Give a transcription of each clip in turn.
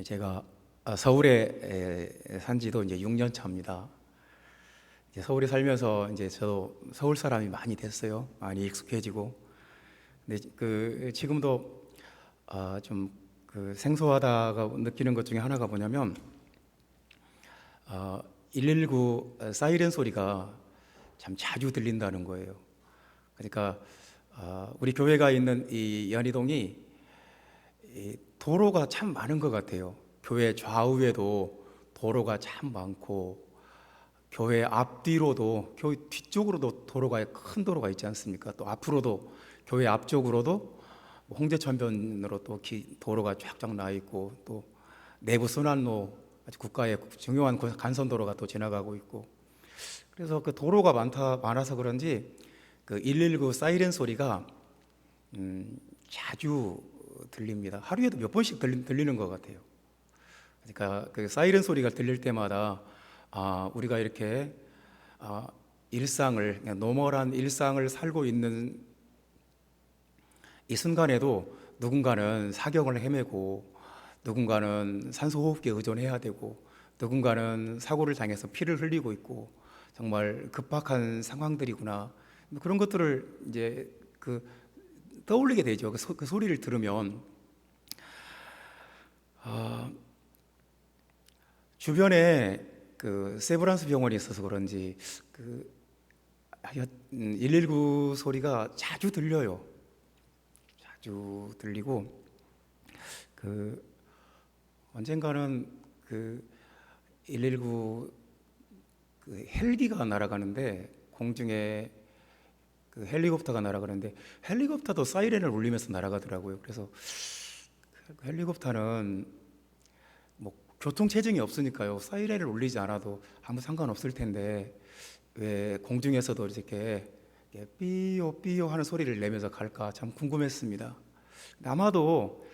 제가 서울에 산 지도 이제 6년 차입니다. 이제 서울에 살면서 이제 저도 서울 사람이 많이 됐어요. 많이 익숙해지고. 근데 지금도 좀 생소하다가 느끼는 것 중에 하나가 뭐냐면 119 사이렌 소리가 참 자주 들린다는 거예요. 그러니까 우리 교회가 있는 이 연희동이 이 도로가 참 많은 것 같아요. 교회 좌우에도 도로가 참 많고, 교회 앞뒤로도, 교회 뒤쪽으로도 큰 도로가 있지 않습니까? 또 앞으로도, 교회 앞쪽으로도 홍제천변으로 또 도로가 쫙쫙 나 있고, 또 내부 순환로, 아주 국가의 중요한 간선도로가 또 지나가고 있고, 그래서 그 도로가 많아서 그런지 그 119 사이렌 소리가 자주 들립니다. 하루에도 몇 번씩 들리는 것 같아요. 그러니까 그 사이렌 소리가 들릴 때마다 우리가 이렇게 일상을, 그냥 노멀한 일상을 살고 있는 이 순간에도 누군가는 사경을 헤매고, 누군가는 산소호흡기에 의존해야 되고, 누군가는 사고를 당해서 피를 흘리고 있고, 정말 급박한 상황들이구나. 그런 것들을 이제 떠올리게 되죠. 그 소리를 들으면. 주변에 세브란스 병원이 있어서 그런지 119 소리가 자주 들려요. 자주 들리고, 언젠가는 119 헬기가 날아가는데, 공중에 헬리콥터가 날아가는데, 헬리콥터도 사이렌을 울리면서 날아가더라고요. 그래서 헬리콥터는 뭐 교통체증이 없으니까요, 사이렌을 울리지 않아도 아무 상관없을 텐데 왜 공중에서도 이렇게 삐요 삐요 하는 소리를 내면서 갈까 참 궁금했습니다. 아마도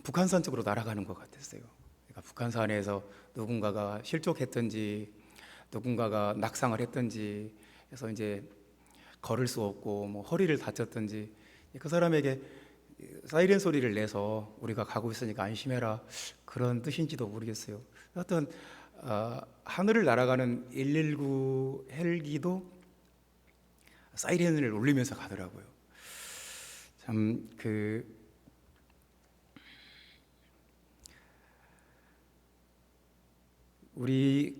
북한산 쪽으로 날아가는 것 같았어요. 그러니까 북한산에서 누군가가 실족했든지, 누군가가 낙상을 했든지 해서 이제 걸을 수 없고 뭐 허리를 다쳤든지, 그 사람에게 사이렌 소리를 내서 우리가 가고 있으니까 안심해라, 그런 뜻인지도 모르겠어요. 하여튼 하늘을 날아가는 119 헬기도 사이렌을 울리면서 가더라고요. 참 우리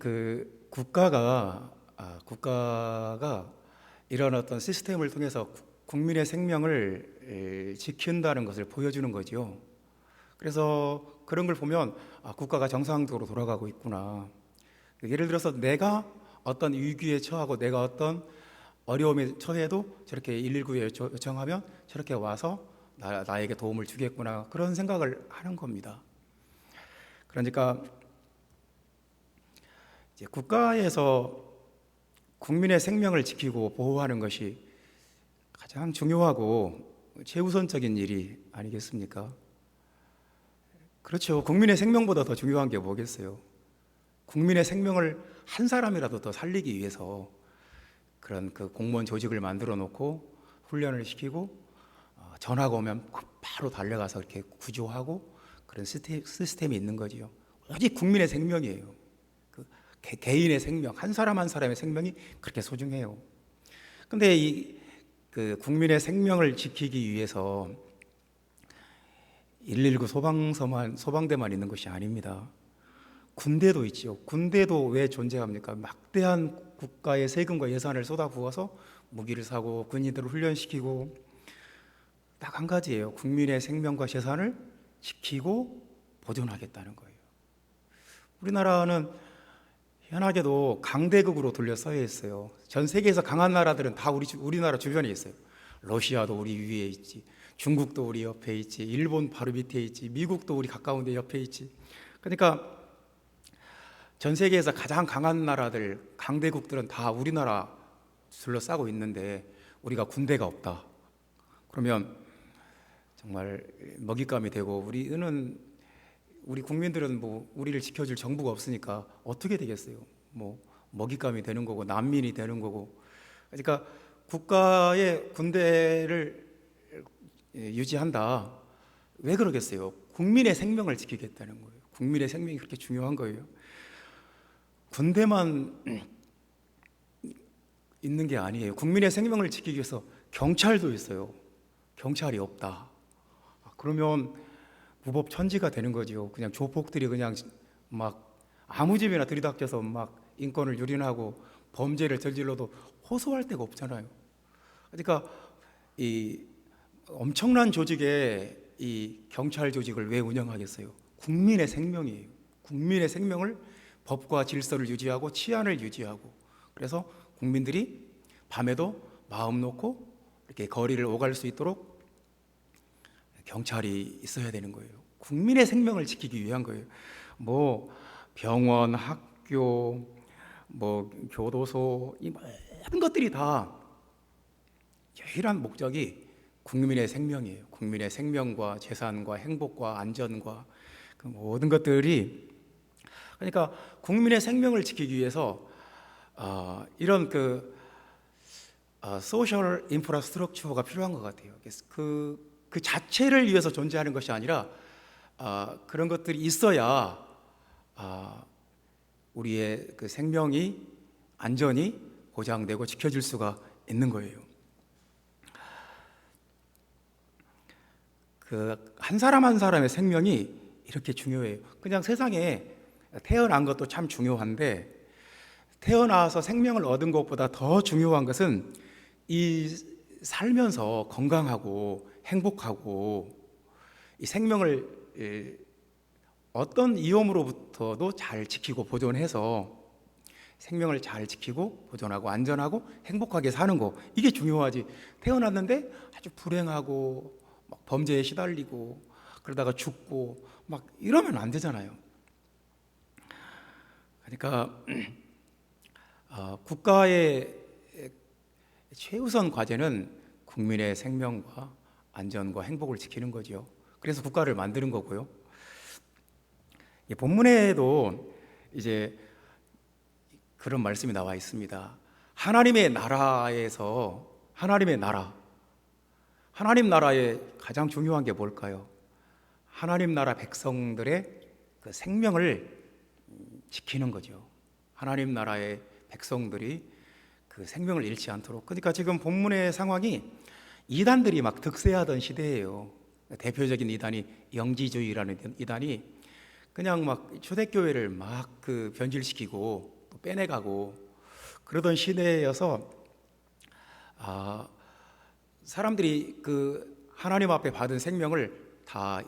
국가가 이런 어떤 시스템을 통해서 국민의 생명을 지킨다는 것을 보여주는 거죠. 그래서 그런 걸 보면 국가가 정상적으로 돌아가고 있구나. 예를 들어서 내가 어떤 위기에 처하고, 내가 어떤 어려움에 처해도 저렇게 119에 요청하면 저렇게 와서 나에게 도움을 주겠구나, 그런 생각을 하는 겁니다. 그러니까 이제 국가에서 국민의 생명을 지키고 보호하는 것이 가장 중요하고 최우선적인 일이 아니겠습니까? 그렇죠. 국민의 생명보다 더 중요한 게 뭐겠어요? 국민의 생명을 한 사람이라도 더 살리기 위해서 그런 공무원 조직을 만들어 놓고 훈련을 시키고, 전화가 오면 바로 달려가서 이렇게 구조하고, 그런 시스템이 있는 거지요. 오직 국민의 생명이에요. 개인의 생명, 한 사람 한 사람의 생명이 그렇게 소중해요. 근데 국민의 생명을 지키기 위해서 119 소방대만 있는 것이 아닙니다. 군대도 있죠. 군대도 왜 존재합니까? 막대한 국가의 세금과 예산을 쏟아부어서 무기를 사고 군인들을 훈련시키고, 딱 한 가지예요. 국민의 생명과 재산을 지키고 보존하겠다는 거예요. 우리나라는 희한하게도 강대국으로 둘러싸여 있어요. 전 세계에서 강한 나라들은 다 우리나라 주변에 있어요. 러시아도 우리 위에 있지, 중국도 우리 옆에 있지, 일본 바로 밑에 있지, 미국도 우리 가까운 데 옆에 있지. 그러니까 전 세계에서 가장 강한 나라들, 강대국들은 다 우리나라 둘러싸고 있는데 우리가 군대가 없다. 그러면 정말 먹잇감이 되고, 우리 국민들은 뭐 우리를 지켜줄 정부가 없으니까 어떻게 되겠어요? 뭐 먹잇감이 되는 거고, 난민이 되는 거고. 그러니까 국가의 군대를 유지한다. 왜 그러겠어요? 국민의 생명을 지키겠다는 거예요. 국민의 생명이 그렇게 중요한 거예요. 군대만 있는 게 아니에요. 국민의 생명을 지키기 위해서 경찰도 있어요. 경찰이 없다. 그러면 무법천지가 되는 거죠. 그냥 조폭들이 그냥 막 아무 집이나 들이닥쳐서 막 인권을 유린하고 범죄를 저질러도 호소할 데가 없잖아요. 그러니까 이 엄청난 조직의 이 경찰 조직을 왜 운영하겠어요? 국민의 생명이에요. 국민의 생명을 법과 질서를 유지하고 치안을 유지하고, 그래서 국민들이 밤에도 마음 놓고 이렇게 거리를 오갈 수 있도록 경찰이 있어야 되는 거예요. 국민의 생명을 지키기 위한 거예요. 뭐 병원, 학교, 뭐 교도소, 이 모든 것들이 다 유일한 목적이 국민의 생명이에요. 국민의 생명과 재산과 행복과 안전과 그 모든 것들이, 그러니까 국민의 생명을 지키기 위해서 이런 소셜 인프라스트럭처가 필요한 것 같아요. 그 자체를 위해서 존재하는 것이 아니라 그런 것들이 있어야 우리의 그 생명이 안전이 보장되고 지켜질 수가 있는 거예요. 그 한 사람 한 사람의 생명이 이렇게 중요해요. 그냥 세상에 태어난 것도 참 중요한데, 태어나서 생명을 얻은 것보다 더 중요한 것은 이 살면서 건강하고 행복하고 이 생명을 어떤 위험으로부터도 잘 지키고 보존해서 생명을 잘 지키고 보존하고 안전하고 행복하게 사는 거, 이게 중요하지. 태어났는데 아주 불행하고 막 범죄에 시달리고 그러다가 죽고 막 이러면 안 되잖아요. 그러니까 국가의 최우선 과제는 국민의 생명과 안전과 행복을 지키는 거죠. 그래서 국가를 만드는 거고요. 본문에도 이제 그런 말씀이 나와 있습니다. 하나님의 나라에서, 하나님 나라의 가장 중요한 게 뭘까요? 하나님 나라 백성들의 그 생명을 지키는 거죠. 하나님 나라의 백성들이 그 생명을 잃지 않도록. 그러니까 지금 본문의 상황이 이단들이 막 득세하던 시대예요. 대표적인 이단이 영지주의라는 이단이 그냥 막 초대교회를 막 그 변질시키고 또 빼내가고 그러던 시대여서 사람들이 그 하나님 앞에 받은 생명을 다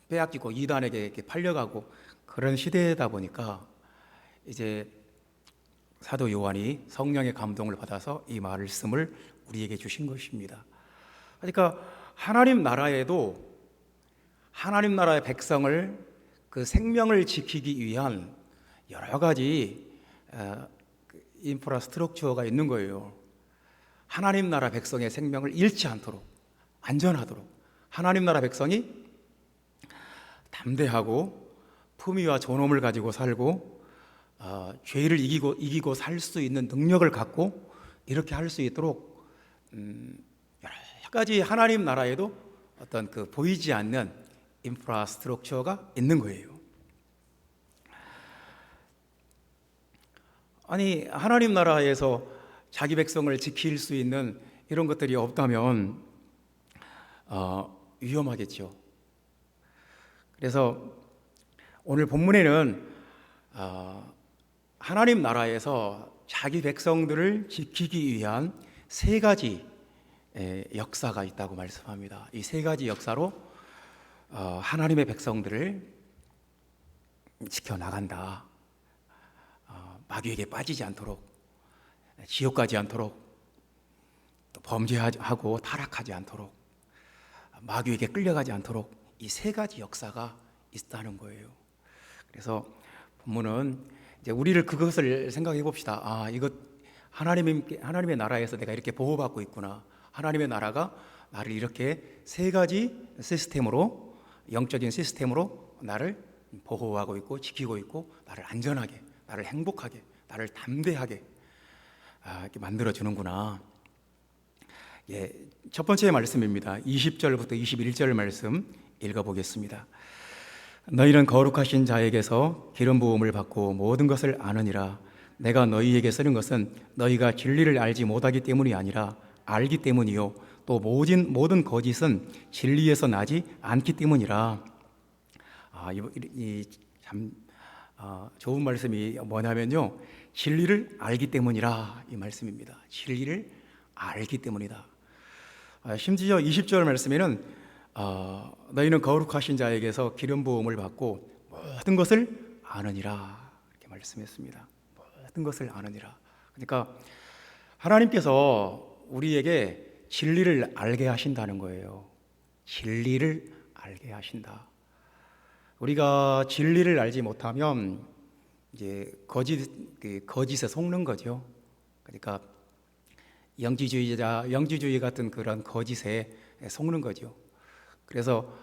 빼앗기고 이단에게 이렇게 팔려가고 그런 시대다 보니까 이제 사도 요한이 성령의 감동을 받아서 이 말씀을 우리에게 주신 것입니다. 그러니까 하나님 나라에도 하나님 나라의 백성을 그 생명을 지키기 위한 여러 가지 인프라스트럭처가 있는 거예요. 하나님 나라 백성의 생명을 잃지 않도록, 안전하도록, 하나님 나라 백성이 담대하고 품위와 존엄을 가지고 살고 죄를 이기고 살 수 있는 능력을 갖고 이렇게 할 수 있도록 여러 가지 하나님 나라에도 어떤 그 보이지 않는 인프라스트럭처가 있는 거예요. 아니, 하나님 나라에서 자기 백성을 지킬 수 있는 이런 것들이 없다면 위험하겠죠. 그래서 오늘 본문에는 하나님 나라에서 자기 백성들을 지키기 위한 세 가지 역사가 있다고 말씀합니다. 이 세 가지 역사로 하나님의 백성들을 지켜나간다. 마귀에게 빠지지 않도록, 지옥 가지 않도록, 또 범죄하고 타락하지 않도록, 마귀에게 끌려가지 않도록 이 세 가지 역사가 있다는 거예요. 그래서 본문은 이제 우리를 그것을 생각해 봅시다. 이것 하나님의 나라에서 내가 이렇게 보호받고 있구나. 하나님의 나라가 나를 이렇게 세 가지 시스템으로, 영적인 시스템으로 나를 보호하고 있고 지키고 있고 나를 안전하게, 나를 행복하게, 나를 담대하게 이렇게 만들어 주는구나. 첫 번째 말씀입니다. 20절부터 21절 말씀 읽어보겠습니다. 너희는 거룩하신 자에게서 기름 부음을 받고 모든 것을 아느니라. 내가 너희에게 쓰는 것은 너희가 진리를 알지 못하기 때문이 아니라 알기 때문이요 또 모든 거짓은 진리에서 나지 않기 때문이라. 참 좋은 말씀이 뭐냐면요, 진리를 알기 때문이라, 이 말씀입니다. 진리를 알기 때문이다. 심지어 20절 말씀에는 너희는 거룩하신 자에게서 기름 부음을 받고 모든 것을 아느니라, 이렇게 말씀했습니다. 모든 것을 아느니라. 그러니까 하나님께서 우리에게 진리를 알게 하신다는 거예요. 진리를 알게 하신다. 우리가 진리를 알지 못하면 이제 거짓에 속는 거죠. 그러니까 영지주의 같은 그런 거짓에 속는 거죠. 그래서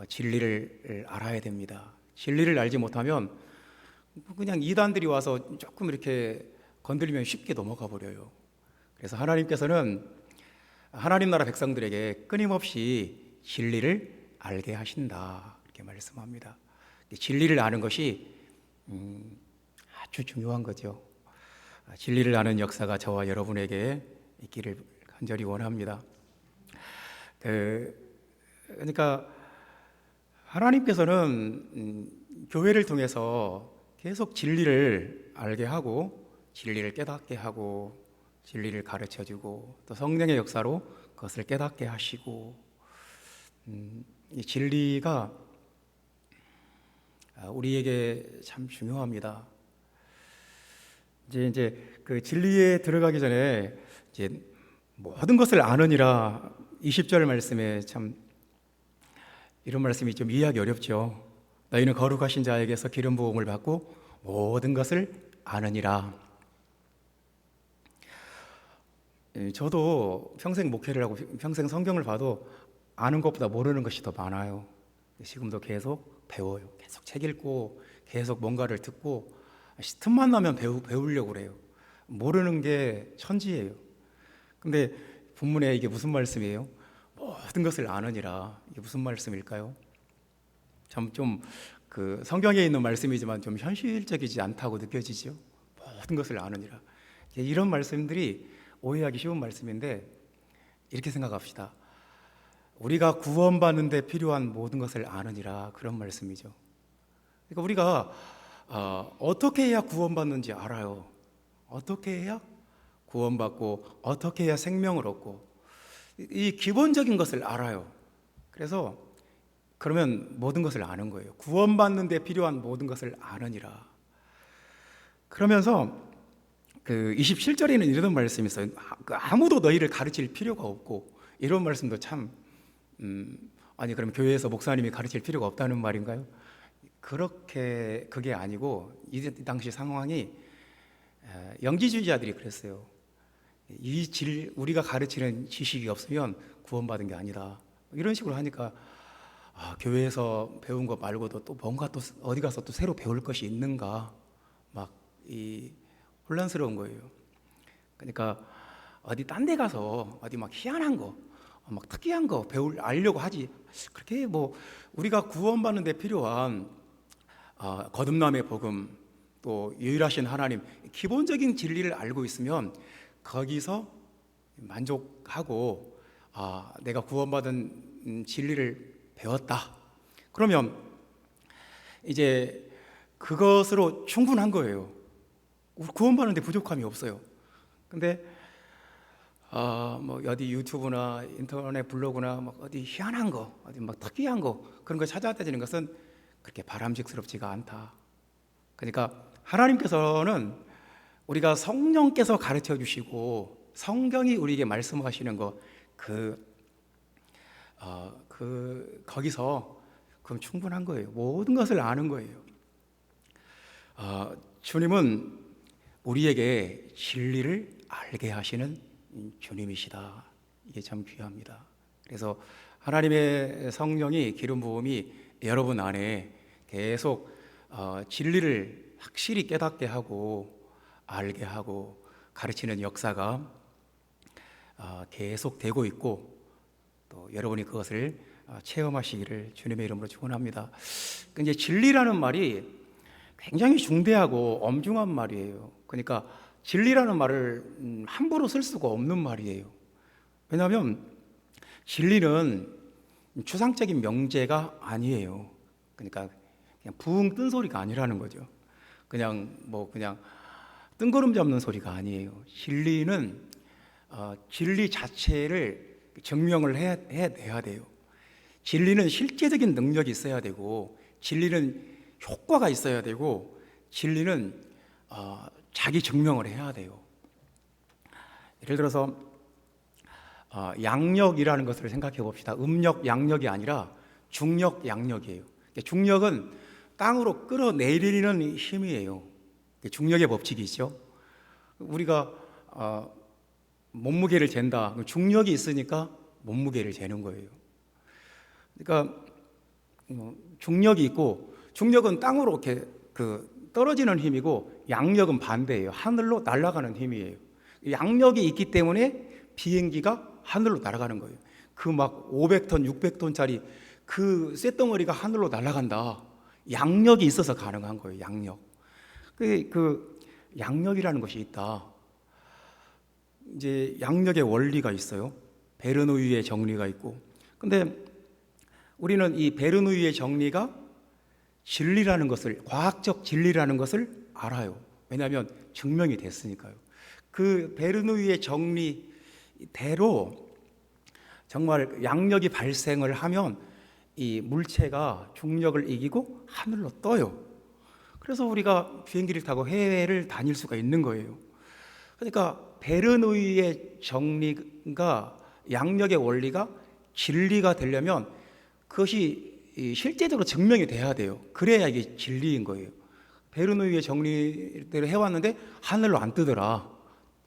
진리를 알아야 됩니다. 진리를 알지 못하면 그냥 이단들이 와서 조금 이렇게 건드리면 쉽게 넘어가 버려요. 그래서 하나님께서는 하나님 나라 백성들에게 끊임없이 진리를 알게 하신다, 이렇게 말씀합니다. 진리를 아는 것이 아주 중요한 거죠. 진리를 아는 역사가 저와 여러분에게 있기를 간절히 원합니다. 그러니까 하나님께서는 교회를 통해서 계속 진리를 알게 하고 진리를 깨닫게 하고 진리를 가르쳐주고 또 성령의 역사로 그것을 깨닫게 하시고, 이 진리가 우리에게 참 중요합니다. 이제 그 진리에 들어가기 전에 이제 모든 것을 아느니라, 20절 말씀에 참 이런 말씀이 좀 이해하기 어렵죠. 너희는 거룩하신 자에게서 기름 부음을 받고 모든 것을 아느니라. 저도 평생 목회를 하고 평생 성경을 봐도 아는 것보다 모르는 것이 더 많아요. 지금도 계속 배워요. 계속 책 읽고 계속 뭔가를 듣고 틈만 나면 배우려고 그래요. 모르는 게 천지예요. 근데 본문에 이게 무슨 말씀이에요? 모든 것을 아느니라. 이게 무슨 말씀일까요? 참 좀 그 성경에 있는 말씀이지만 좀 현실적이지 않다고 느껴지죠. 모든 것을 아느니라. 이런 말씀들이 오해하기 쉬운 말씀인데 이렇게 생각합시다. 우리가 구원받는 데 필요한 모든 것을 아느니라, 그런 말씀이죠. 그러니까 우리가 어떻게 해야 구원받는지 알아요. 어떻게 해야 구원받고 어떻게 해야 생명을 얻고, 이 기본적인 것을 알아요. 그래서 그러면 모든 것을 아는 거예요. 구원받는 데 필요한 모든 것을 아느니라. 그러면서 그 27절에는 이런 말씀이 있어요. 아무도 너희를 가르칠 필요가 없고, 이런 말씀도 참 아니 그럼 교회에서 목사님이 가르칠 필요가 없다는 말인가요? 그게 아니고 이 당시 상황이 영지주의자들이 그랬어요. 우리가 가르치는 지식이 없으면 구원받은 게 아니다, 이런 식으로 하니까 교회에서 배운 것 말고도 또 뭔가 또 어디 가서 또 새로 배울 것이 있는가, 막 혼란스러운 거예요. 그러니까 어디 딴 데 가서 어디 막 희한한 거, 막 특이한 거 알려고 하지, 그렇게 뭐 우리가 구원받는 데 필요한 거듭남의 복음, 또 유일하신 하나님, 기본적인 진리를 알고 있으면 거기서 만족하고 내가 구원받은 진리를 배웠다, 그러면 이제 그것으로 충분한 거예요. 구원받는데 부족함이 없어요. 근데 뭐 어디 유튜브나 인터넷 블로그나 막 어디 희한한 거, 어디 막 특이한 거, 그런 거 찾아다니는 것은 그렇게 바람직스럽지가 않다. 그러니까 하나님께서는 우리가 성령께서 가르쳐 주시고 성경이 우리에게 말씀하시는 거, 거기서 그럼 충분한 거예요. 모든 것을 아는 거예요. 주님은 우리에게 진리를 알게 하시는 주님이시다. 이게 참 귀합니다. 그래서 하나님의 성령이, 기름 부음이 여러분 안에 계속 진리를 확실히 깨닫게 하고 알게 하고 가르치는 역사가 계속 되고 있고, 또 여러분이 그것을 체험하시기를 주님의 이름으로 축원합니다. 이제 진리라는 말이 굉장히 중대하고 엄중한 말이에요. 그러니까 진리라는 말을 함부로 쓸 수가 없는 말이에요. 왜냐하면 진리는 추상적인 명제가 아니에요. 그러니까 그냥 붕 뜬 소리가 아니라는 거죠. 그냥 뜬구름 잡는 소리가 아니에요. 진리는 진리 자체를 증명을 해내야 돼요. 진리는 실제적인 능력이 있어야 되고, 진리는 효과가 있어야 되고, 진리는 자기 증명을 해야 돼요. 예를 들어서 양력이라는 것을 생각해 봅시다. 음력, 양력이 아니라 중력, 양력이에요. 중력은 땅으로 끌어내리는 힘이에요. 중력의 법칙이죠. 우리가 몸무게를 잰다. 중력이 있으니까 몸무게를 재는 거예요. 그러니까 중력이 있고, 중력은 땅으로 이렇게 떨어지는 힘이고, 양력은 반대예요. 하늘로 날아가는 힘이에요. 양력이 있기 때문에 비행기가 하늘로 날아가는 거예요. 그 막 500톤, 600톤짜리 그 쇳덩어리가 하늘로 날아간다. 양력이 있어서 가능한 거예요. 양력. 그 양력이라는 것이 있다. 이제 양력의 원리가 있어요. 베르누이의 정리가 있고. 근데 우리는 이 베르누이의 정리가 진리라는 것을, 과학적 진리라는 것을 알아요. 왜냐하면 증명이 됐으니까요. 그 베르누이의 정리대로 정말 양력이 발생을 하면 이 물체가 중력을 이기고 하늘로 떠요. 그래서 우리가 비행기를 타고 해외를 다닐 수가 있는 거예요. 그러니까 베르누이의 정리가, 양력의 원리가 진리가 되려면 그것이 실제적으로 증명이 돼야 돼요. 그래야 이게 진리인 거예요. 베르누이의 정리대로 해왔는데 하늘로 안 뜨더라,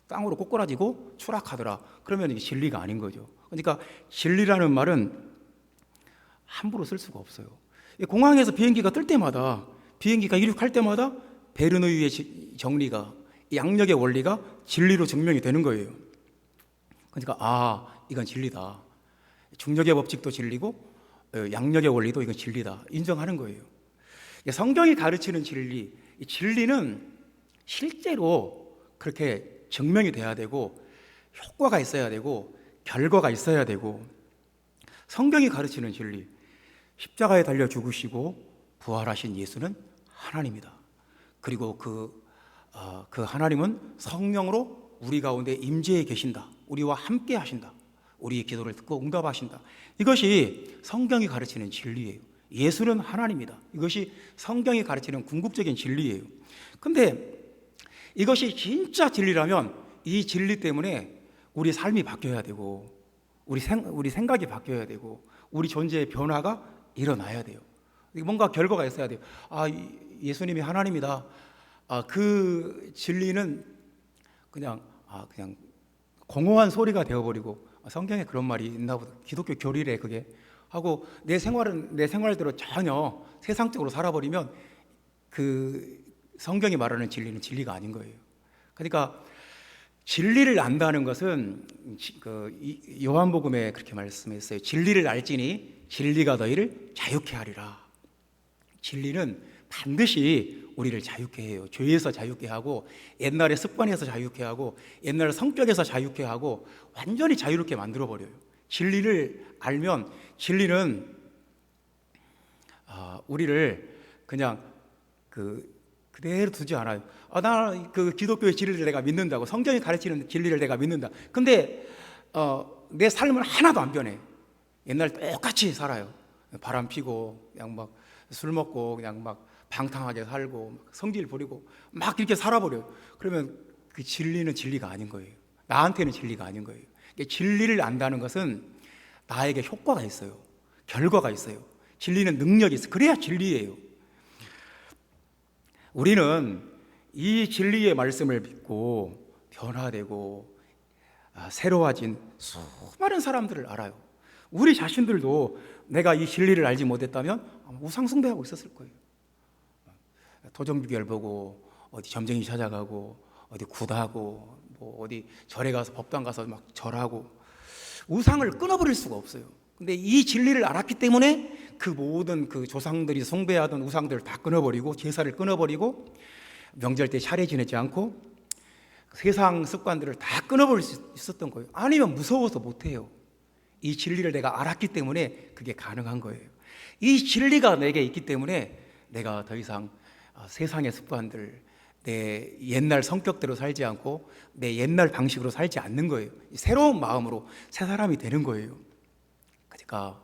땅으로 꼬꾸라지고 추락하더라, 그러면 이게 진리가 아닌 거죠. 그러니까 진리라는 말은 함부로 쓸 수가 없어요. 공항에서 비행기가 뜰 때마다, 비행기가 이륙할 때마다 베르누이의 정리가, 양력의 원리가 진리로 증명이 되는 거예요. 그러니까 이건 진리다. 중력의 법칙도 진리고 양력의 원리도 이건 진리다, 인정하는 거예요. 성경이 가르치는 진리, 이 진리는 실제로 그렇게 증명이 돼야 되고, 효과가 있어야 되고, 결과가 있어야 되고, 성경이 가르치는 진리, 십자가에 달려 죽으시고 부활하신 예수는 하나님이다. 그리고 그 하나님은 성령으로 우리 가운데 임재해 계신다. 우리와 함께 하신다. 우리의 기도를 듣고 응답하신다. 이것이 성경이 가르치는 진리예요. 예수는 하나님이다. 이것이 성경이 가르치는 궁극적인 진리예요. 근데 이것이 진짜 진리라면 이 진리 때문에 우리 삶이 바뀌어야 되고, 우리 생각이 바뀌어야 되고, 우리 존재의 변화가 일어나야 돼요. 뭔가 결과가 있어야 돼요. 예수님이 하나님이다. 그 진리는 그냥 공허한 소리가 되어버리고, 성경에 그런 말이 있나 보다, 기독교 교리래 그게 하고, 내 생활대로 전혀 세상적으로 살아버리면 그 성경이 말하는 진리는 진리가 아닌 거예요. 그러니까 진리를 안다는 것은 요한복음에 그렇게 말씀했어요. 진리를 알지니 진리가 너희를 자유케 하리라. 진리는 반드시 우리를 자유케 해요. 죄에서 자유케 하고, 옛날의 습관에서 자유케 하고, 옛날 성격에서 자유케 하고, 완전히 자유롭게 만들어 버려요. 진리를 알면, 진리는 우리를 그냥 그대로 두지 않아요. 나 그 기독교의 진리를 내가 믿는다고, 성경이 가르치는 진리를 내가 믿는다. 근데 내 삶은 하나도 안 변해. 옛날 똑같이 살아요. 바람 피고 그냥 막 술 먹고 그냥 막 방탕하게 살고 성질 부리고 막 이렇게 살아버려요. 그러면 그 진리는 진리가 아닌 거예요. 나한테는 진리가 아닌 거예요. 진리를 안다는 것은 나에게 효과가 있어요. 결과가 있어요. 진리는 능력이 있어요. 그래야 진리예요. 우리는 이 진리의 말씀을 믿고 변화되고 새로워진 수많은 사람들을 알아요. 우리 자신들도 내가 이 진리를 알지 못했다면 우상숭배하고 있었을 거예요. 도정비결 보고 어디 점쟁이 찾아가고 어디 굿하고 뭐 어디 절에 가서 법당 가서 막 절하고, 우상을 끊어버릴 수가 없어요. 근데 이 진리를 알았기 때문에 그 모든 그 조상들이 숭배하던 우상들을 다 끊어버리고 제사를 끊어버리고 명절 때 차례 지내지 않고 세상 습관들을 다 끊어버릴 수 있었던 거예요. 아니면 무서워서 못해요. 이 진리를 내가 알았기 때문에 그게 가능한 거예요. 이 진리가 내게 있기 때문에 내가 더 이상 세상의 습관들, 내 옛날 성격대로 살지 않고 내 옛날 방식으로 살지 않는 거예요. 새로운 마음으로 새 사람이 되는 거예요. 그러니까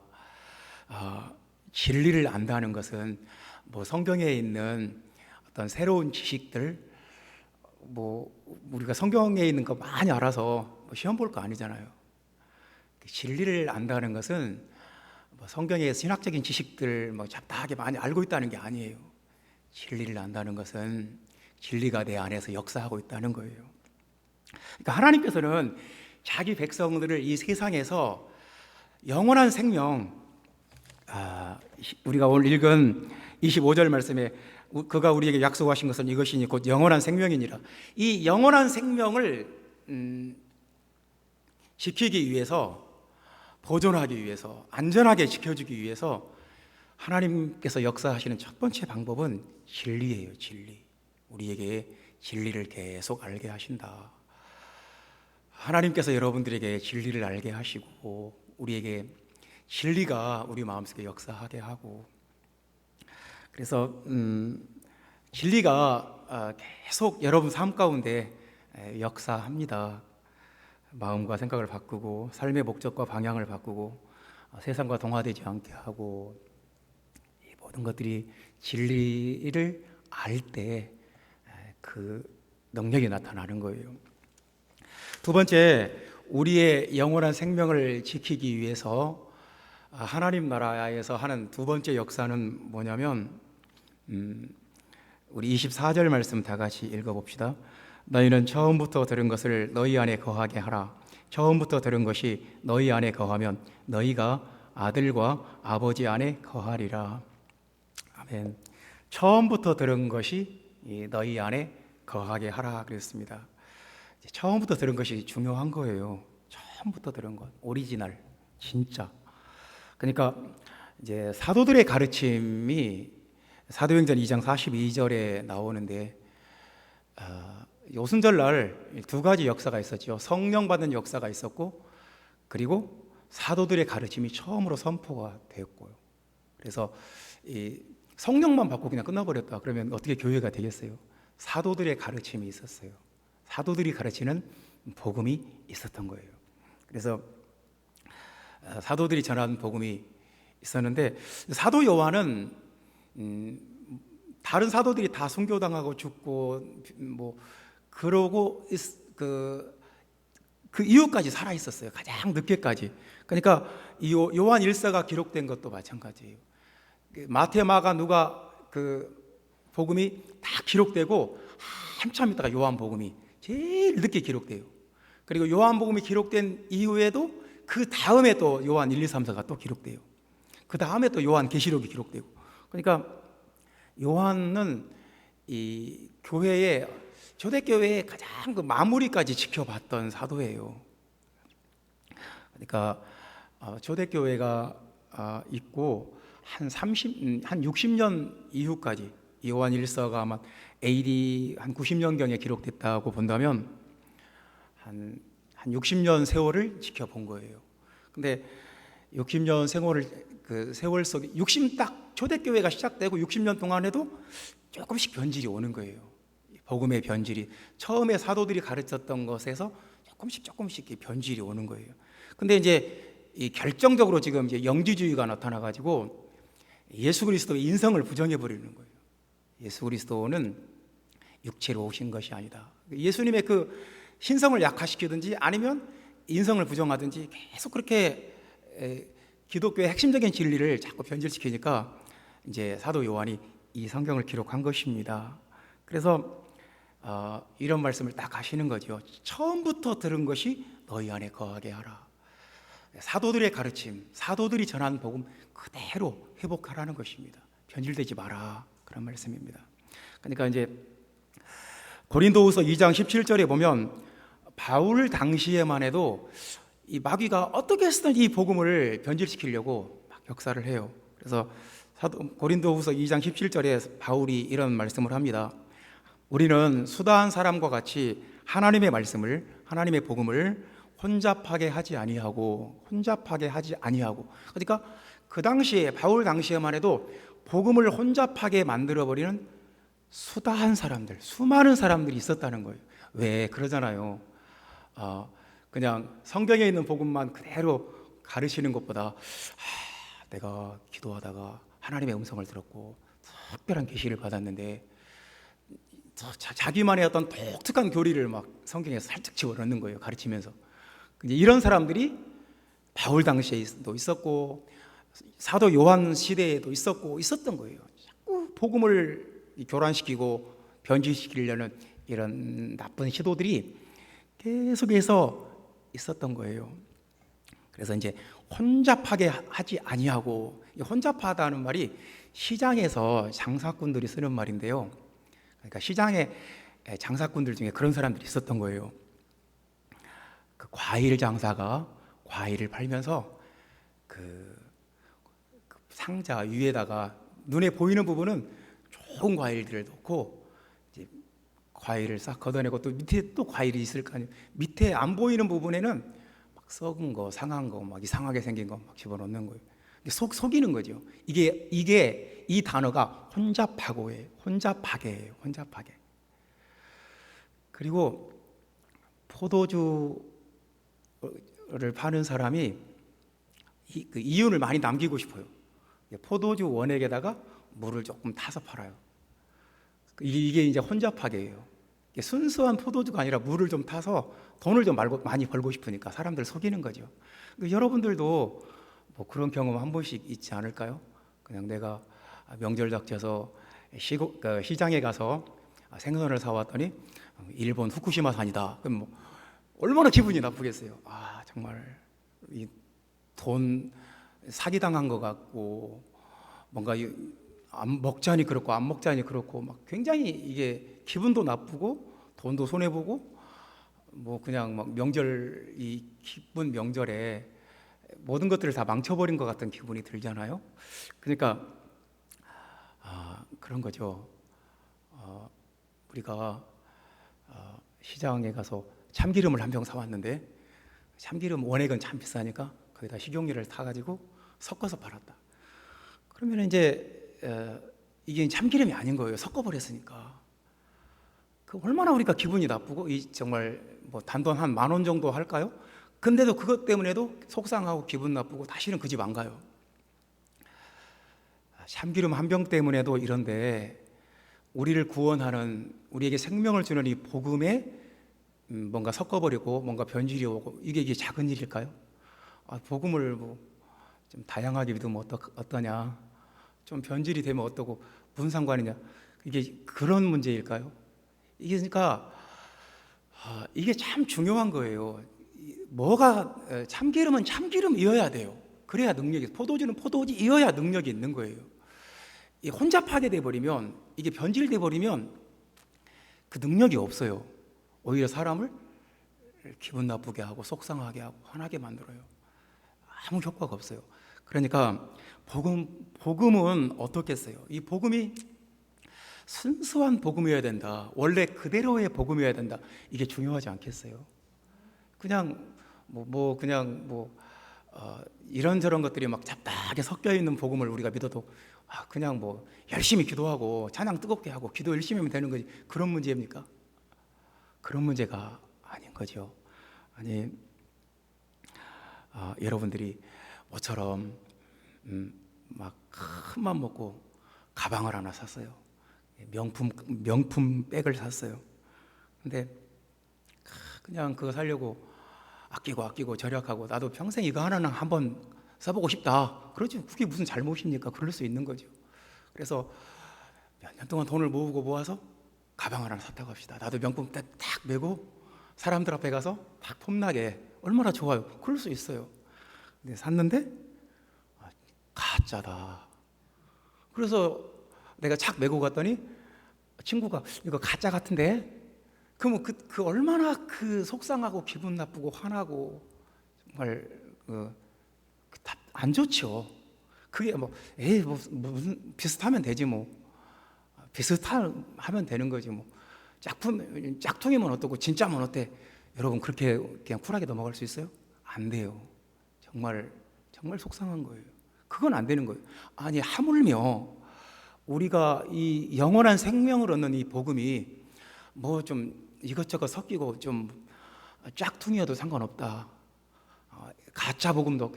진리를 안다는 것은 뭐 성경에 있는 어떤 새로운 지식들, 뭐 우리가 성경에 있는 거 많이 알아서 뭐 시험 볼 거 아니잖아요. 진리를 안다는 것은 뭐 성경의 신학적인 지식들 뭐 잡다하게 많이 알고 있다는 게 아니에요. 진리를 안다는 것은 진리가 내 안에서 역사하고 있다는 거예요. 그러니까 하나님께서는 자기 백성들을 이 세상에서 영원한 생명, 우리가 오늘 읽은 25절 말씀에 그가 우리에게 약속하신 것은 이것이니 곧 영원한 생명이니라. 이 영원한 생명을 지키기 위해서, 보존하기 위해서, 안전하게 지켜주기 위해서 하나님께서 역사하시는 첫 번째 방법은 진리예요. 진리. 우리에게 진리를 계속 알게 하신다. 하나님께서 여러분들에게 진리를 알게 하시고 우리에게 진리가 우리 마음속에 역사하게 하고, 그래서 진리가 계속 여러분 삶 가운데 역사합니다. 마음과 생각을 바꾸고 삶의 목적과 방향을 바꾸고 세상과 동화되지 않게 하고, 이 모든 것들이 진리를 알 때 그 능력이 나타나는 거예요. 두 번째, 우리의 영원한 생명을 지키기 위해서 하나님 나라에서 하는 두 번째 역사는 뭐냐면, 우리 24절 말씀 다 같이 읽어봅시다. 너희는 처음부터 들은 것을 너희 안에 거하게 하라. 처음부터 들은 것이 너희 안에 거하면 너희가 아들과 아버지 안에 거하리라. 아멘. 처음부터 들은 것이 너희 안에 거하게 하라 그랬습니다. 처음부터 들은 것이 중요한 거예요. 처음부터 들은 것, 오리지널, 진짜. 그러니까 이제 사도들의 가르침이 사도행전 2장 42절에 나오는데, 오순절날 두 가지 역사가 있었죠. 성령 받는 역사가 있었고, 그리고 사도들의 가르침이 처음으로 선포가 되었고요. 그래서 이 성령만 받고 그냥 끝나버렸다 그러면 어떻게 교회가 되겠어요? 사도들의 가르침이 있었어요. 사도들이 가르치는 복음이 있었던 거예요. 그래서 사도들이 전한 복음이 있었는데, 사도 요한은 다른 사도들이 다 순교당하고 죽고 뭐 그러고 그 이후까지 살아 있었어요. 가장 늦게까지. 그러니까 이 요한 일서가 기록된 것도 마찬가지예요. 마태, 마가, 누가 그 복음이 다 기록되고 한참 있다가 요한 복음이 제일 늦게 기록돼요. 그리고 요한 복음이 기록된 이후에도 그 다음에 또 요한 1, 2, 3, 4가 또 기록돼요. 그 다음에 또 요한 계시록이 기록되고. 그러니까 요한은 이 교회의, 초대교회의 가장 그 마무리까지 지켜봤던 사도예요. 그러니까 초대교회가 있고 한 60년 이후까지, 요한 1서가 아마 AD 한 90년경에 기록됐다고 본다면 한 60년 세월을 지켜본 거예요. 근데 60년 세월 속에 딱 초대교회가 시작되고 60년 동안에도 조금씩 변질이 오는 거예요. 복음의 변질이 처음에 사도들이 가르쳤던 것에서 조금씩 변질이 오는 거예요. 근데 이제 이 결정적으로 지금 이제 영지주의가 나타나 가지고 예수 그리스도의 인성을 부정해 버리는 거예요. 예수 그리스도는 육체로 오신 것이 아니다. 예수님의 그 신성을 약화시키든지 아니면 인성을 부정하든지 계속 그렇게 기독교의 핵심적인 진리를 자꾸 변질시키니까 이제 사도 요한이 이 성경을 기록한 것입니다. 그래서 이런 말씀을 딱 하시는 거죠. 처음부터 들은 것이 너희 안에 거하게 하라. 사도들의 가르침, 사도들이 전한 복음 그대로 회복하라는 것입니다. 변질되지 마라, 그런 말씀입니다. 그러니까 이제 고린도후서 2장 17절에 보면 바울 당시에만 해도 이 마귀가 어떻게 해서든 이 복음을 변질시키려고 막 역사를 해요. 그래서 고린도후서 2장 17절에 바울이 이런 말씀을 합니다. 우리는 수다한 사람과 같이 하나님의 말씀을, 하나님의 복음을 혼잡하게 하지 아니하고, 그러니까 그 당시에, 바울 당시에만 해도 복음을 혼잡하게 만들어버리는 수다한 사람들, 수많은 사람들이 있었다는 거예요. 왜 그러잖아요. 그냥 성경에 있는 복음만 그대로 가르치는 것보다 내가 기도하다가 하나님의 음성을 들었고 특별한 계시를 받았는데, 자기만의 어떤 독특한 교리를 막 성경에서 살짝 집어넣는 거예요, 가르치면서. 이런 사람들이 바울 당시에도 있었고 사도 요한 시대에도 있었던 거예요. 자꾸 복음을 교란시키고 변질시키려는 이런 나쁜 시도들이 계속해서 있었던 거예요. 그래서 이제 혼잡하게 하지 아니하고, 혼잡하다는 말이 시장에서 장사꾼들이 쓰는 말인데요. 그러니까 시장에 장사꾼들 중에 그런 사람들이 있었던 거예요. 그 과일 장사가 과일을 팔면서 그 상자 위에다가 눈에 보이는 부분은 좋은 과일들을 놓고 이제 과일을 싹 걷어내고, 또 밑에 또 과일이 있을 거 아니에요. 밑에 안 보이는 부분에는 막 썩은 거, 상한 거, 막 이상하게 생긴 거 막 집어넣는 거예요. 속이는 거죠. 이게 이 단어가 혼잡하게예요. 혼잡하게. 그리고 포도주를 파는 사람이 그 이윤을 많이 남기고 싶어요. 포도주 원액에다가 물을 조금 타서 팔아요. 이게 이제 혼잡하게예요. 순수한 포도주가 아니라 물을 좀 타서 돈을 좀 많이 벌고 싶으니까 사람들 속이는 거죠. 여러분들도 뭐 그런 경험 한 번씩 있지 않을까요? 그냥 내가 명절 닥쳐서 시장에 가서 생선을 사왔더니 일본 후쿠시마산이다. 그럼 뭐 얼마나 기분이 나쁘겠어요. 정말 이 돈 사기당한 것 같고, 뭔가 안 먹자니 그렇고 안 먹자니 그렇고, 막 굉장히 이게 기분도 나쁘고 돈도 손해 보고, 뭐 그냥 막 명절, 이 기쁜 명절에 모든 것들을 다 망쳐버린 것 같은 기분이 들잖아요. 그러니까 그런 거죠. 우리가 시장에 가서 참기름을 한 병 사왔는데, 참기름 원액은 참 비싸니까 거기다 식용유를 타가지고 섞어서 팔았다. 그러면 이제 이게 참기름이 아닌 거예요. 섞어버렸으니까. 그 얼마나 우리가 기분이 나쁘고, 정말 뭐 단돈 한 10,000원 정도 할까요? 근데도 그것 때문에도 속상하고 기분 나쁘고 다시는 그 집 안 가요. 참기름 한 병 때문에도 이런데, 우리를 구원하는, 우리에게 생명을 주는 이 복음에 뭔가 섞어버리고 뭔가 변질이 오고, 이게 작은 일일까요? 복음을 뭐 좀 다양하게 믿으면 어떠냐, 좀 변질이 되면 어떠고 무슨 상관이냐, 이게 그런 문제일까요? 이게 그러니까 이게 참 중요한 거예요. 참기름은 참기름이어야 돼요. 그래야 능력이, 포도주는 포도주이어야 능력이 있는 거예요. 혼잡하게 돼버리면, 이게 변질돼 버리면 그 능력이 없어요. 오히려 사람을 기분 나쁘게 하고 속상하게 하고 화나게 만들어요. 아무 효과가 없어요. 그러니까 복음은 어떻겠어요? 이 복음이 순수한 복음이어야 된다. 원래 그대로의 복음이어야 된다. 이게 중요하지 않겠어요? 그냥 이런저런 것들이 막 잡다하게 섞여 있는 복음을 우리가 믿어도 그냥 뭐 열심히 기도하고 찬양 뜨겁게 하고 기도 열심히 하면 되는 거지, 그런 문제입니까? 그런 문제가 아닌 거죠. 아니, 여러분들이 모처럼 막 큰 맘 먹고 가방을 하나 샀어요. 명품 백을 샀어요. 근데 그냥 그거 사려고 아끼고 절약하고, 나도 평생 이거 하나는 한번 써보고 싶다. 그러지, 그게 무슨 잘못입니까? 그럴 수 있는 거죠. 그래서 몇 년 동안 돈을 모아서 가방 하나 샀다고 합시다. 나도 명품 딱 메고 사람들 앞에 가서 딱 폼나게, 얼마나 좋아요. 그럴 수 있어요. 근데 샀는데 가짜다. 그래서 내가 착 메고 갔더니 친구가 이거 가짜 같은데? 그러면 그 얼마나 그 속상하고 기분 나쁘고 화나고 정말 안 좋죠. 그게 무슨 비슷하면 되지 뭐. 비슷하면 되는 거지 뭐. 짝퉁이면 어떻고 진짜면 어때? 여러분 그렇게 그냥 쿨하게 넘어갈 수 있어요? 안 돼요. 정말 속상한 거예요. 그건 안 되는 거예요. 아니 하물며 우리가 이 영원한 생명을 얻는 이 복음이 뭐 좀 이것저것 섞이고 좀 짝퉁이어도 상관없다. 가짜 복음도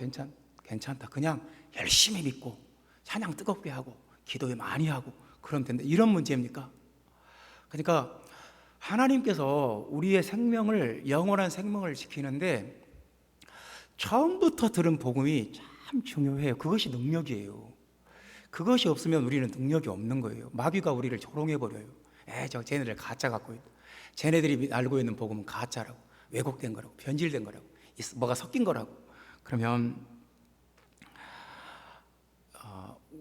괜찮다. 그냥 열심히 믿고 찬양 뜨겁게 하고 기도에 많이 하고 그러면 된다. 이런 문제입니까? 그러니까 하나님께서 우리의 생명을 영원한 생명을 지키는데 처음부터 들은 복음이 참 중요해요. 그것이 능력이에요. 그것이 없으면 우리는 능력이 없는 거예요. 마귀가 우리를 조롱해버려요. 쟤네들 가짜 갖고 있다. 쟤네들이 알고 있는 복음은 가짜라고, 왜곡된 거라고, 변질된 거라고, 뭐가 섞인 거라고. 그러면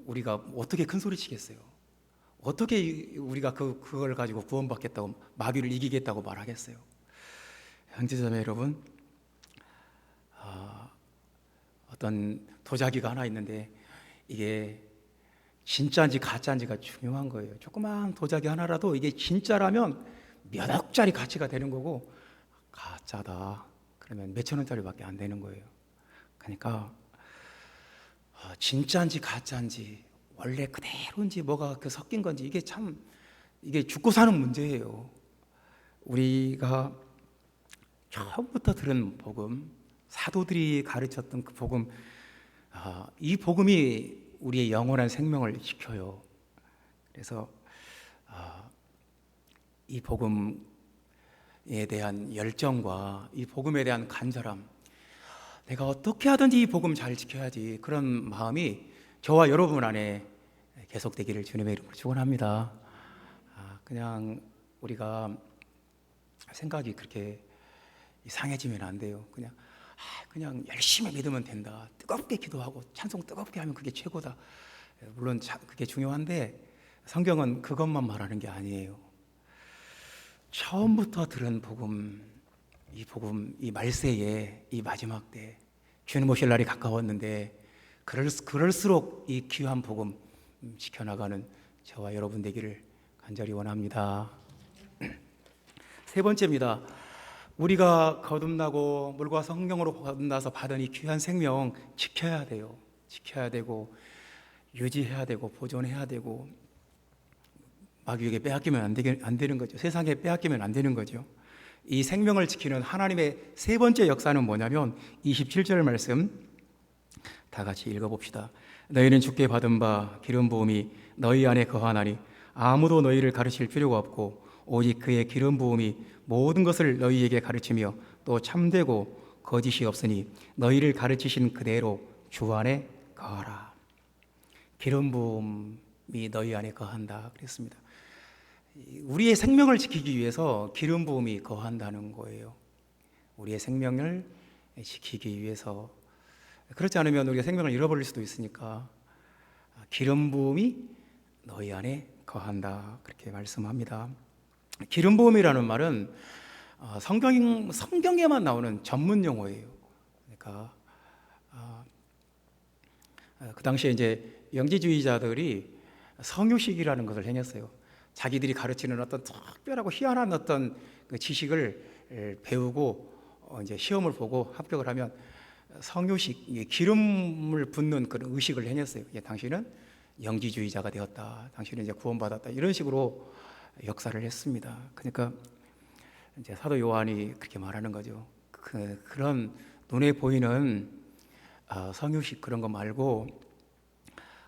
우리가 어떻게 큰 소리 치겠어요? 어떻게 우리가 그걸 가지고 구원받겠다고, 마귀를 이기겠다고 말하겠어요? 형제자매 여러분, 어떤 도자기가 하나 있는데 이게 진짜인지 가짜인지가 중요한 거예요. 조그만 도자기 하나라도 이게 진짜라면 몇 억짜리 가치가 되는 거고, 가짜다 그러면 몇천 원짜리밖에 안 되는 거예요. 그러니까 진짜인지 가짜인지 원래 그대로인지 뭐가 섞인 건지 이게 죽고 사는 문제예요. 우리가 처음부터 들은 복음, 사도들이 가르쳤던 그 복음, 이 복음이 우리의 영원한 생명을 지켜요. 그래서 이 복음에 대한 열정과 이 복음에 대한 간절함, 내가 어떻게 하든지 이 복음 잘 지켜야지, 그런 마음이 저와 여러분 안에 계속되기를 주님의 이름으로 축원합니다. 그냥 우리가 생각이 그렇게 이상해지면 안 돼요. 그냥 열심히 믿으면 된다. 뜨겁게 기도하고 찬송 뜨겁게 하면 그게 최고다. 물론 그게 중요한데 성경은 그것만 말하는 게 아니에요. 처음부터 들은 복음, 이 말세에, 이 마지막 때 주님 오실 날이 가까웠는데 그럴수록 이 귀한 복음 지켜나가는 저와 여러분 되기를 간절히 원합니다. 세 번째입니다. 우리가 거듭나고 물과 성령으로 거듭나서 받은 이 귀한 생명 지켜야 돼요. 지켜야 되고 유지해야 되고 보존해야 되고, 마귀에게 빼앗기면 안 되는 거죠. 세상에 빼앗기면 안 되는 거죠. 이 생명을 지키는 하나님의 세 번째 역사는 뭐냐면 27절 말씀 다 같이 읽어봅시다. 너희는 주께 받은 바 기름 부음이 너희 안에 거하나니 아무도 너희를 가르칠 필요가 없고 오직 그의 기름 부음이 모든 것을 너희에게 가르치며 또 참되고 거짓이 없으니 너희를 가르치신 그대로 주 안에 거하라. 기름 부음이 너희 안에 거한다 그랬습니다. 우리의 생명을 지키기 위해서 기름 부음이 거한다는 거예요. 우리의 생명을 지키기 위해서. 그렇지 않으면 우리가 생명을 잃어버릴 수도 있으니까 기름 부음이 너희 안에 거한다 그렇게 말씀합니다. 기름 부음이라는 말은 성경에만 나오는 전문 용어예요. 그러니까 그 당시에 이제 영지주의자들이 성유식이라는 것을 행했어요. 자기들이 가르치는 어떤 특별하고 희한한 어떤 그 지식을 배우고 이제 시험을 보고 합격을 하면 성유식, 기름을 붓는 그런 의식을 행했어요. 당신은 영지주의자가 되었다, 당신은 이제 구원받았다, 이런 식으로 역사를 했습니다. 그러니까 이제 사도 요한이 그렇게 말하는 거죠. 그런 눈에 보이는 성유식 그런 거 말고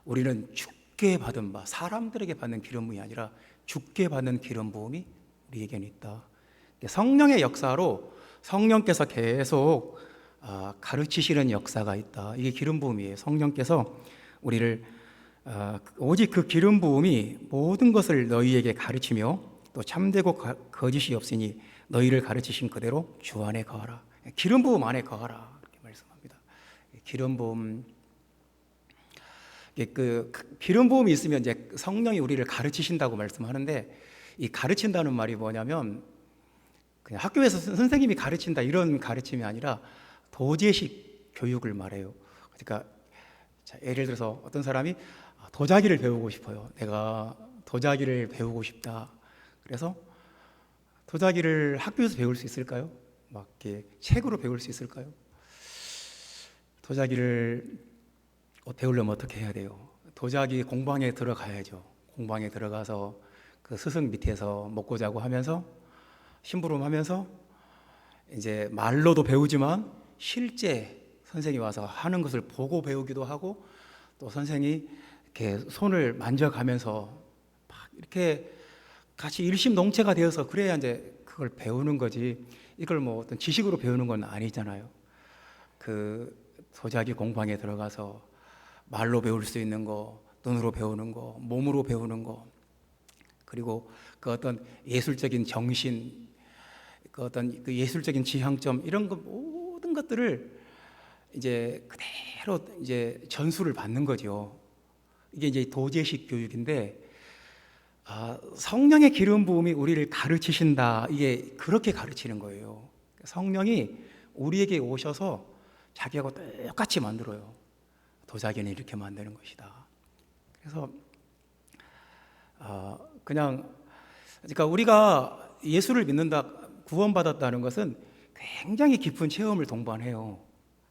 우리는 주께 받은 바, 사람들에게 받는 기름 부음이 아니라 주께 받는 기름 부음이 우리에게는 있다. 성령의 역사로 성령께서 계속 가르치시는 역사가 있다. 이게 기름 부음이에요. 성령께서 우리를 오직 그 기름 부음이 모든 것을 너희에게 가르치며 또 참되고 거짓이 없으니 너희를 가르치신 그대로 주 안에 거하라. 기름 부음 안에 거하라 이렇게 말씀합니다. 기름 부음, 그 기름 부음이 있으면 이제 성령이 우리를 가르치신다고 말씀하는데, 이 가르친다는 말이 뭐냐면 그냥 학교에서 선생님이 가르친다 이런 가르침이 아니라 도제식 교육을 말해요. 그러니까 자, 예를 들어서 어떤 사람이 도자기를 배우고 싶어요. 내가 도자기를 배우고 싶다. 그래서 도자기를 학교에서 배울 수 있을까요? 막 이렇게 책으로 배울 수 있을까요? 도자기를 배우려면 어떻게 해야 돼요? 도자기 공방에 들어가야죠. 공방에 들어가서 그 스승 밑에서 먹고 자고 하면서 심부름하면서 이제 말로도 배우지만 실제 선생이 와서 하는 것을 보고 배우기도 하고 또 선생이 이렇게 손을 만져가면서 막 이렇게 같이 일심동체가 되어서 그래야 이제 그걸 배우는 거지. 이걸 뭐 어떤 지식으로 배우는 건 아니잖아요. 그 도자기 공방에 들어가서 말로 배울 수 있는 거, 눈으로 배우는 거, 몸으로 배우는 거, 그리고 그 어떤 예술적인 정신, 그 어떤 그 예술적인 지향점 이런 거 모든 것들을 이제 그대로 이제 전수를 받는 거죠. 이게 이제 도제식 교육인데, 성령의 기름 부음이 우리를 가르치신다. 이게 그렇게 가르치는 거예요. 성령이 우리에게 오셔서 자기하고 똑같이 만들어요. 도자기는 이렇게 만드는 것이다. 그래서 그러니까 우리가 예수를 믿는다, 구원받았다는 것은 굉장히 깊은 체험을 동반해요.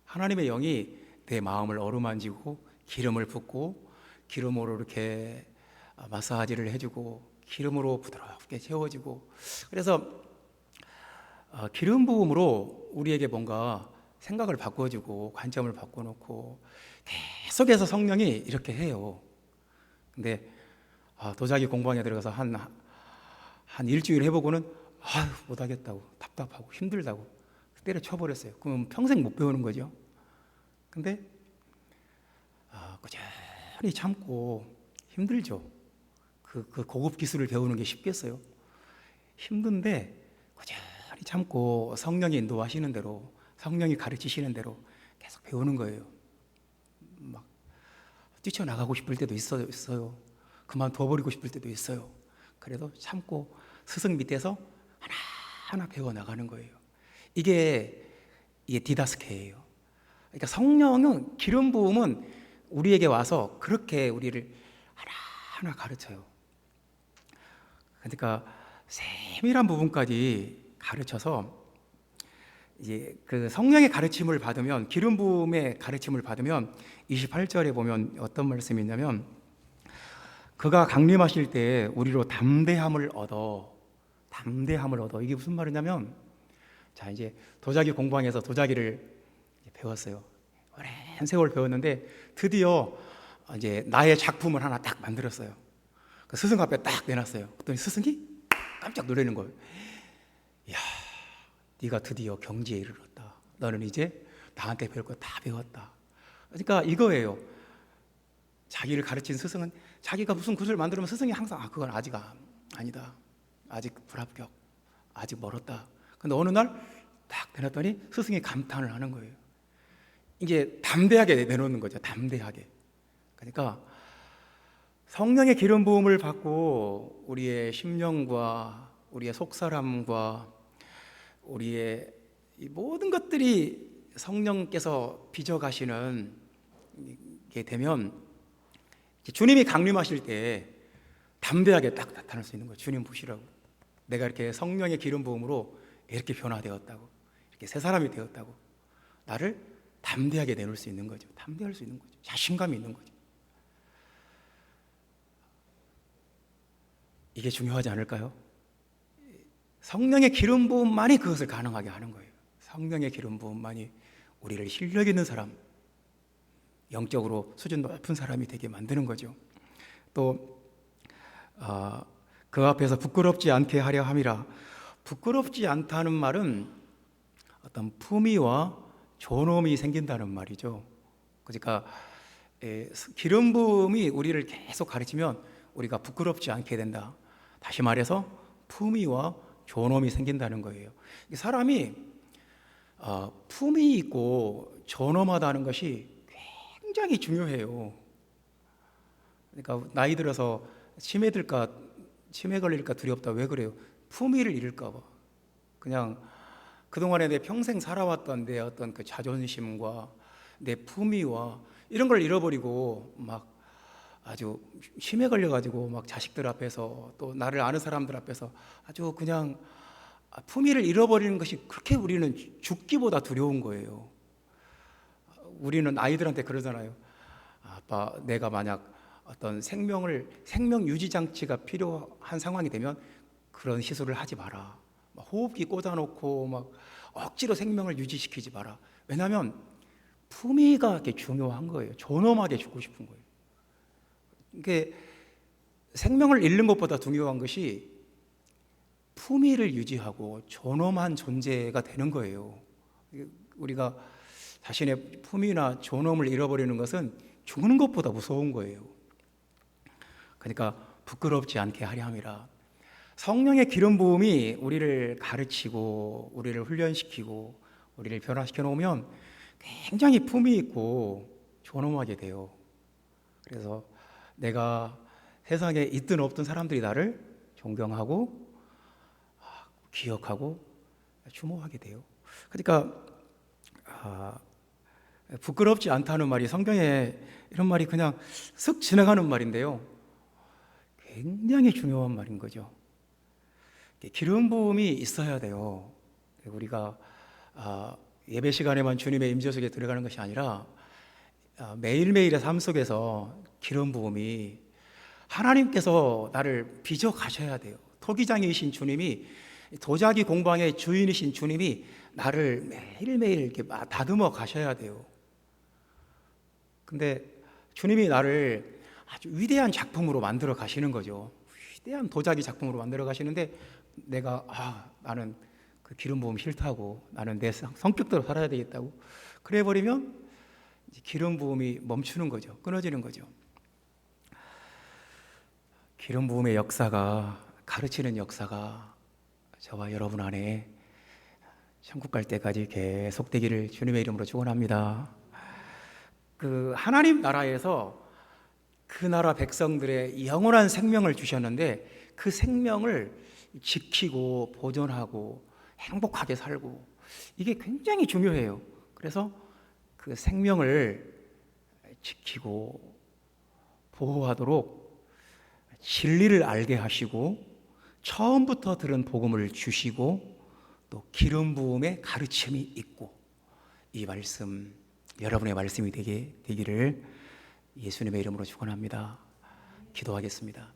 하나님의 영이 내 마음을 어루만지고 기름을 붓고 기름으로 이렇게 마사지를 해주고 기름으로 부드럽게 채워지고, 그래서 기름 부음으로 우리에게 뭔가 생각을 바꿔주고 관점을 바꿔놓고 계속해서 성령이 이렇게 해요. 근데 도자기 공방에 들어가서 한 일주일 해보고는 못하겠다고, 답답하고 힘들다고 때려쳐버렸어요. 그럼 평생 못 배우는 거죠. 근데 꾸준히 참고, 힘들죠. 그 고급 기술을 배우는 게 쉽겠어요? 힘든데 꾸준히 참고 성령이 인도하시는 대로, 성령이 가르치시는 대로 계속 배우는 거예요. 막 뛰쳐나가고 싶을 때도 있어요. 그만둬버리고 싶을 때도 있어요. 그래도 참고 스승 밑에서 하나하나 배워나가는 거예요. 이게 디다스케예요. 그러니까 성령은, 기름 부음은 우리에게 와서 그렇게 우리를 하나하나 가르쳐요. 그러니까 세밀한 부분까지 가르쳐서 이제 그 성령의 가르침을 받으면, 기름 부음의 가르침을 받으면 28절에 보면 어떤 말씀이 있냐면, 그가 강림하실 때 우리로 담대함을 얻어. 이게 무슨 말이냐면, 자, 이제 도자기 공방에서 도자기를 배웠어요. 오랜 세월 배웠는데 드디어 이제 나의 작품을 하나 딱 만들었어요. 그 스승 앞에 딱 내놨어요. 그랬더니 스승이 깜짝 놀라는 거예요. 이야, 네가 드디어 경지에 이르렀다. 너는 이제 나한테 배울 거 다 배웠다. 그러니까 이거예요. 자기를 가르친 스승은, 자기가 무슨 구슬을 만들면 스승이 항상 그건 아직 아니다. 아직 불합격. 아직 멀었다. 근데 어느 날 딱 내놨더니 스승이 감탄을 하는 거예요. 이게 담대하게 내놓는 거죠. 담대하게. 그러니까 성령의 기름 부음을 받고 우리의 심령과 우리의 속사람과 우리의 이 모든 것들이 성령께서 빚어가시는 게 되면 주님이 강림하실 때 담대하게 딱 나타날 수 있는 거예요. 주님 보시라고. 내가 이렇게 성령의 기름 부음으로 이렇게 변화되었다고, 이렇게 새 사람이 되었다고, 나를 담대하게 내놓을 수 있는 거죠. 담대할 수 있는 거죠. 자신감이 있는 거죠. 이게 중요하지 않을까요? 성령의 기름 부음만이 그것을 가능하게 하는 거예요. 성령의 기름 부음만이 우리를 실력 있는 사람, 영적으로 수준 높은 사람이 되게 만드는 거죠. 또 그 앞에서 부끄럽지 않게 하려 함이라. 부끄럽지 않다는 말은 어떤 품위와 존엄이 생긴다는 말이죠. 그러니까 기름 부음이 우리를 계속 가르치면 우리가 부끄럽지 않게 된다. 다시 말해서 품위와 존엄이 생긴다는 거예요. 사람이 품위 있고 존엄하다는 것이 굉장히 중요해요. 그러니까 나이 들어서 치매 걸릴까 두렵다. 왜 그래요? 품위를 잃을까 봐. 그냥 그동안에 내 평생 살아왔던 내 어떤 그 자존심과 내 품위와 이런 걸 잃어버리고 막 아주 심해 걸려가지고 막 자식들 앞에서 또 나를 아는 사람들 앞에서 아주 그냥 품위를 잃어버리는 것이 그렇게 우리는 죽기보다 두려운 거예요. 우리는 아이들한테 그러잖아요. 아빠, 내가 만약 어떤 생명 유지 장치가 필요한 상황이 되면 그런 시술을 하지 마라. 막 호흡기 꽂아놓고 막 억지로 생명을 유지시키지 마라. 왜냐하면 품위가 이렇게 중요한 거예요. 존엄하게 죽고 싶은 거예요. 이게 생명을 잃는 것보다 중요한 것이 품위를 유지하고 존엄한 존재가 되는 거예요. 우리가 자신의 품위나 존엄을 잃어버리는 것은 죽는 것보다 무서운 거예요. 그러니까 부끄럽지 않게 하려 함이라. 성령의 기름 부음이 우리를 가르치고 우리를 훈련시키고 우리를 변화시켜 놓으면 굉장히 품위 있고 존엄하게 돼요. 그래서 내가 세상에 있든 없든 사람들이 나를 존경하고 기억하고 추모하게 돼요. 그러니까 부끄럽지 않다는 말이 성경에 이런 말이 그냥 쓱 지나가는 말인데요, 굉장히 중요한 말인 거죠. 기름 부음이 있어야 돼요. 우리가 예배 시간에만 주님의 임재 속에 들어가는 것이 아니라 매일매일의 삶 속에서 기름 부음이 하나님께서 나를 빚어 가셔야 돼요. 토기장이신 주님이, 도자기 공방의 주인이신 주님이 나를 매일매일 이렇게 다듬어 가셔야 돼요. 근데 주님이 나를 아주 위대한 작품으로 만들어 가시는 거죠. 위대한 도자기 작품으로 만들어 가시는데 내가 나는 그 기름 부음 싫다고, 나는 내 성격대로 살아야 되겠다고 그래 버리면 기름 부음이 멈추는 거죠. 끊어지는 거죠. 기름 부음의 역사가, 가르치는 역사가 저와 여러분 안에 천국 갈 때까지 계속되기를 주님의 이름으로 축원합니다. 그 하나님 나라에서 그 나라 백성들의 영원한 생명을 주셨는데 그 생명을 지키고 보존하고 행복하게 살고, 이게 굉장히 중요해요. 그래서 그 생명을 지키고 보호하도록 진리를 알게 하시고 처음부터 들은 복음을 주시고 또 기름 부음의 가르침이 있고, 이 말씀 여러분의 말씀이 되기를 예수님의 이름으로 축원합니다. 기도하겠습니다.